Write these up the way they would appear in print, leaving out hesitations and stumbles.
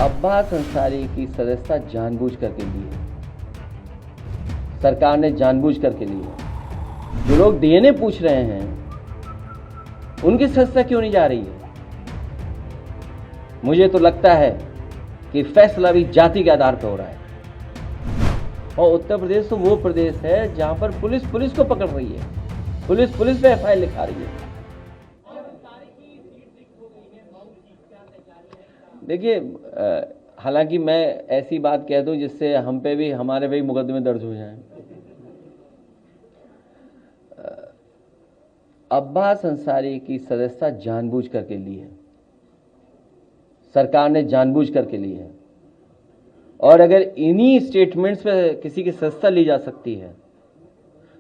अब्बास अंसारी की सदस्यता जानबूझ करके ली है, सरकार ने जानबूझ करके ली है। जो लोग डीएनए पूछ रहे हैं उनकी सदस्यता क्यों नहीं जा रही है? मुझे तो लगता है कि फैसला भी जाति के आधार पर हो रहा है। और उत्तर प्रदेश तो वो प्रदेश है जहां पर पुलिस को पकड़ रही है, पुलिस पे एफआईआर लिखा रही है। देखिए, हालांकि मैं ऐसी बात कह दूं जिससे हम पे भी, हमारे पे भी मुकदमे दर्ज हो जाएं। अब्बास अंसारी की सदस्यता जानबूझ करके ली है, सरकार ने जानबूझ करके ली है। और अगर इन्हीं स्टेटमेंट्स पे किसी की सदस्यता ली जा सकती है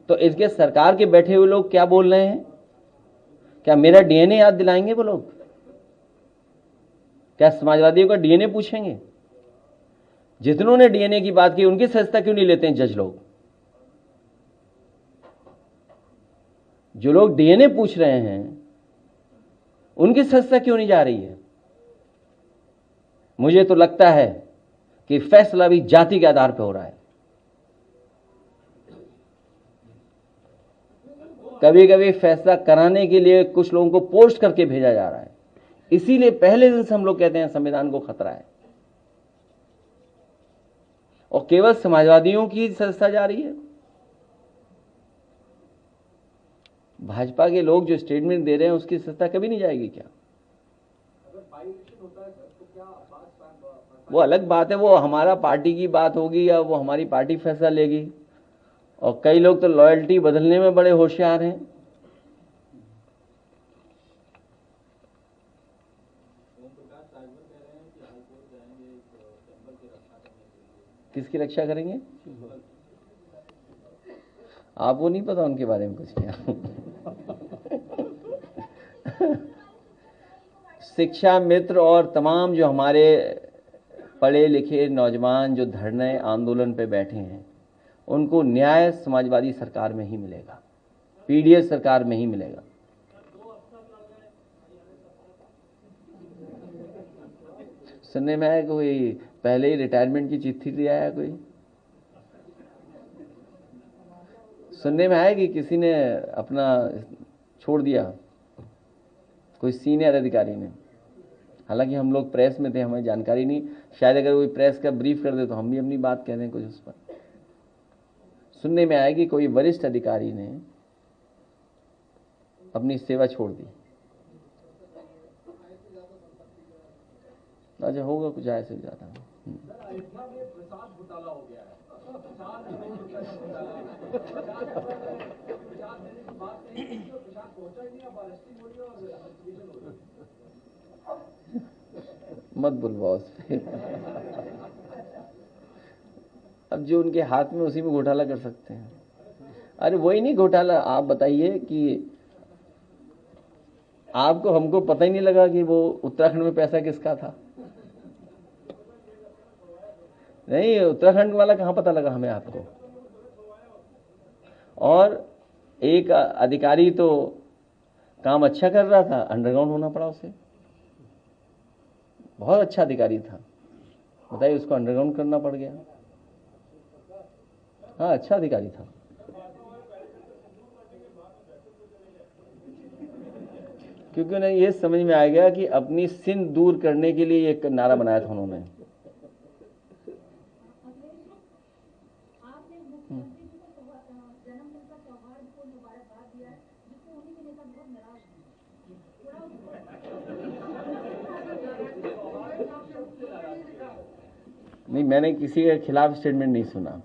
तो इसके सरकार के बैठे हुए लोग क्या बोल रहे हैं? क्या मेरा डीएनए याद दिलाएंगे वो लोग? क्या समाजवादियों का डीएनए पूछेंगे? जितनों ने डीएनए की बात की उनकी सदस्यता क्यों नहीं लेते हैं जज लोग? जो लोग डीएनए पूछ रहे हैं उनकी सदस्यता क्यों नहीं जा रही है? मुझे तो लगता है कि फैसला भी जाति के आधार पर हो रहा है। कभी कभी फैसला कराने के लिए कुछ लोगों को पोस्ट करके भेजा जा रहा है। इसीलिए पहले दिन से हम लोग कहते हैं संविधान को खतरा है। और केवल समाजवादियों की सदस्यता जा रही है। भाजपा के लोग जो स्टेटमेंट दे रहे हैं उसकी सदस्यता कभी नहीं जाएगी क्या? वो अलग बात है, वो हमारा पार्टी की बात होगी या वो हमारी पार्टी फैसला लेगी। और कई लोग तो लॉयल्टी बदलने में बड़े होशियार हैं। किसकी रक्षा करेंगे? आपको नहीं पता उनके बारे में कुछ क्या? शिक्षा मित्र और तमाम जो हमारे पढ़े लिखे नौजवान जो धरने आंदोलन पे बैठे हैं उनको न्याय समाजवादी सरकार में ही मिलेगा, पीडीएस सरकार में ही मिलेगा। सुनने में आया कोई पहले ही रिटायरमेंट की चिट्ठी ले आया, कोई सुनने में आया कि किसी ने अपना छोड़ दिया, कोई सीनियर अधिकारी ने। हालांकि हम लोग प्रेस में थे, हमें जानकारी नहीं, शायद अगर कोई प्रेस का ब्रीफ कर दे तो हम भी अपनी बात कह दें कुछ उस पर। सुनने में आया कि कोई वरिष्ठ अधिकारी ने अपनी सेवा छोड़ दी। अच्छा, होगा कुछ ऐसे ज्यादा। मत बुलवाओ उस पे। अब जो उनके हाथ में उसी में घोटाला कर सकते हैं। अरे वही नहीं घोटाला, आप बताइए कि आपको हमको पता ही नहीं लगा कि वो उत्तराखंड में पैसा किसका था। नहीं, उत्तराखंड वाला कहां पता लगा हमें, आपको? और एक अधिकारी तो काम अच्छा कर रहा था, अंडरग्राउंड होना पड़ा उसे। बहुत अच्छा अधिकारी था, बताइए उसको अंडरग्राउंड करना पड़ गया। हाँ, अच्छा अधिकारी था। क्योंकि उन्हें यह समझ में आ गया कि अपनी सिंध दूर करने के लिए एक नारा बनाया था उन्होंने। नहीं, मैंने किसी के खिलाफ स्टेटमेंट नहीं सुना।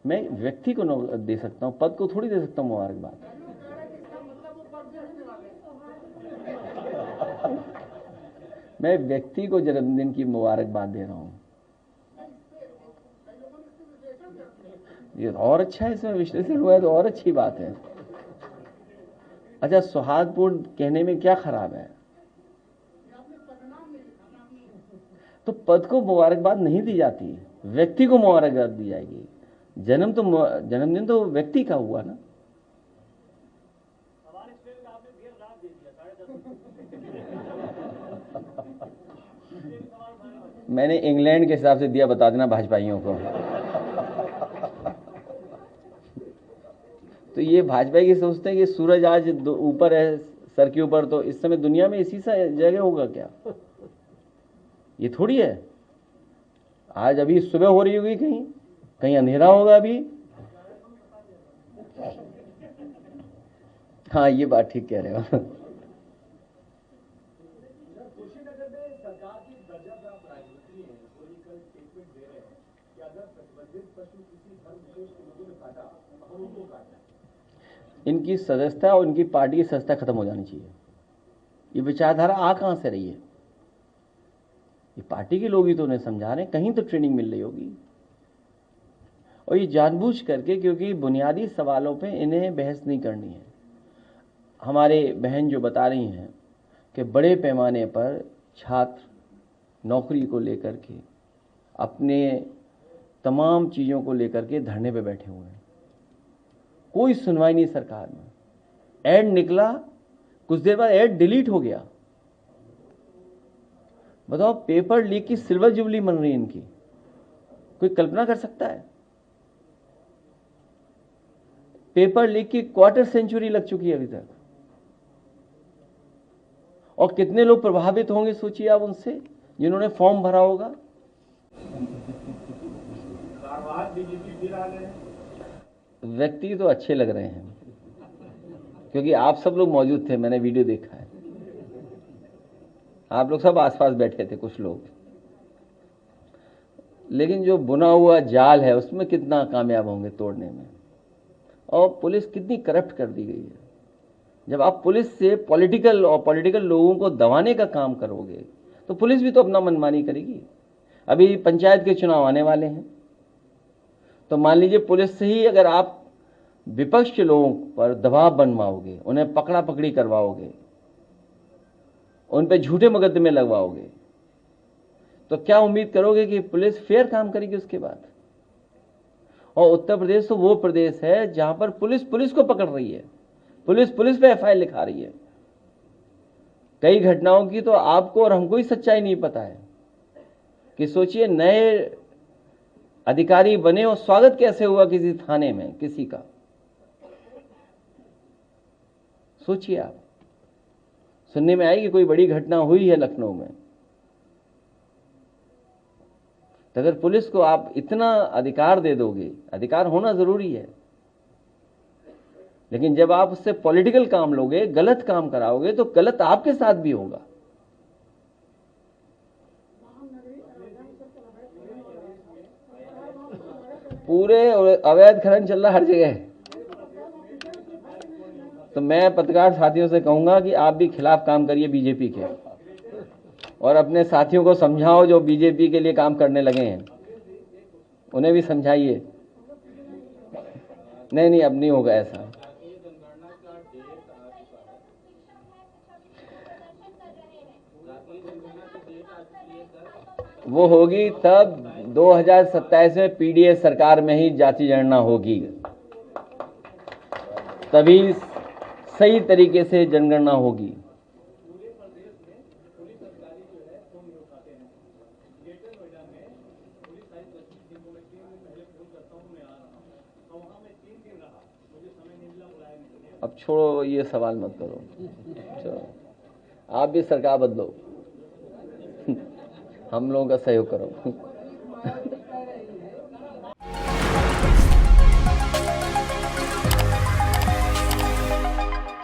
मैं व्यक्ति को दे सकता हूं, पद को थोड़ी दे सकता हूं मुबारकबाद। मैं व्यक्ति को जन्मदिन की मुबारकबाद दे रहा हूं। ये और अच्छा है, इसमें विश्लेषण हुआ है तो और अच्छी बात है। अच्छा, सौहार्दपूर्ण कहने में क्या खराब है? तो पद को मुबारकबाद नहीं दी जाती, व्यक्ति को मुबारकबाद दी जाएगी। जन्मदिन तो व्यक्ति का हुआ ना। मैंने इंग्लैंड के हिसाब से दिया, बता देना भाजपाइयों को। तो ये भाजपाई की सोचते हैं कि सूरज आज ऊपर है सर के ऊपर, तो इस समय दुनिया में इसी सा जगह होगा क्या? ये थोड़ी है। आज अभी सुबह हो रही होगी, कहीं कहीं अंधेरा होगा अभी। हाँ, ये बात ठीक कह रहे हो। इनकी सदस्यता और इनकी पार्टी की सदस्यता खत्म हो जानी चाहिए। ये विचारधारा आ कहां से रही है? ये पार्टी के लोग ही तो उन्हें समझा रहे हैं, कहीं तो ट्रेनिंग मिल रही होगी। और ये जानबूझ करके, क्योंकि बुनियादी सवालों पे इन्हें बहस नहीं करनी है। हमारे बहन जो बता रही हैं कि बड़े पैमाने पर छात्र नौकरी को लेकर के, अपने तमाम चीज़ों को लेकर के धरने पे बैठे हुए हैं, कोई सुनवाई नहीं सरकार में। ऐड निकला, कुछ देर बाद ऐड डिलीट हो गया। बताओ, पेपर लीक की सिल्वर जुबली मन रही है इनकी, कोई कल्पना कर सकता है? पेपर लीक की क्वार्टर सेंचुरी लग चुकी है अभी तक। और कितने लोग प्रभावित होंगे सोचिए आप उनसे, जिन्होंने फॉर्म भरा होगा। व्यक्ति तो अच्छे लग रहे हैं, क्योंकि आप सब लोग मौजूद थे, मैंने वीडियो देखा है। आप लोग सब आसपास बैठे थे, कुछ लोग। लेकिन जो बुना हुआ जाल है उसमें कितना कामयाब होंगे तोड़ने में। और पुलिस कितनी करप्ट कर दी गई है। जब आप पुलिस से पॉलिटिकल लोगों को दबाने का काम करोगे तो पुलिस भी तो अपना मनमानी करेगी। अभी पंचायत के चुनाव आने वाले हैं, तो मान लीजिए पुलिस से ही अगर आप विपक्ष के लोगों पर दबाव बनवाओगे, उन्हें पकड़ा पकड़ी करवाओगे, उन पे झूठे मुकदमे लगवाओगे, तो क्या उम्मीद करोगे कि पुलिस फेयर काम करेगी उसके बाद? और उत्तर प्रदेश तो वो प्रदेश है जहां पर पुलिस को पकड़ रही है, पुलिस पे एफआईआर लिखा रही है। कई घटनाओं की तो आपको और हमको ही सच्चाई नहीं पता है। कि सोचिए, नए अधिकारी बने और स्वागत कैसे हुआ किसी थाने में किसी का, सोचिए आप। सुनने में आई कि कोई बड़ी घटना हुई है लखनऊ में, तो अगर पुलिस को आप इतना अधिकार दे दोगे, अधिकार होना जरूरी है, लेकिन जब आप उससे पॉलिटिकल काम लोगे, गलत काम कराओगे, तो गलत आपके साथ भी होगा। पूरे अवैध खनन चल रहा हर जगह। तो मैं पत्रकार साथियों से कहूंगा कि आप भी खिलाफ काम करिए बीजेपी के, और अपने साथियों को समझाओ जो बीजेपी के लिए काम करने लगे हैं, उन्हें भी समझाइए। नहीं, अब नहीं होगा ऐसा। वो होगी तब 2027 में पीडीएस सरकार में ही जाति जनगणना होगी, तभी सही तरीके से जनगणना होगी। अब छोड़ो, ये सवाल मत करो। चलो, आप भी सरकार बदलो, हम लोगों का सहयोग करो।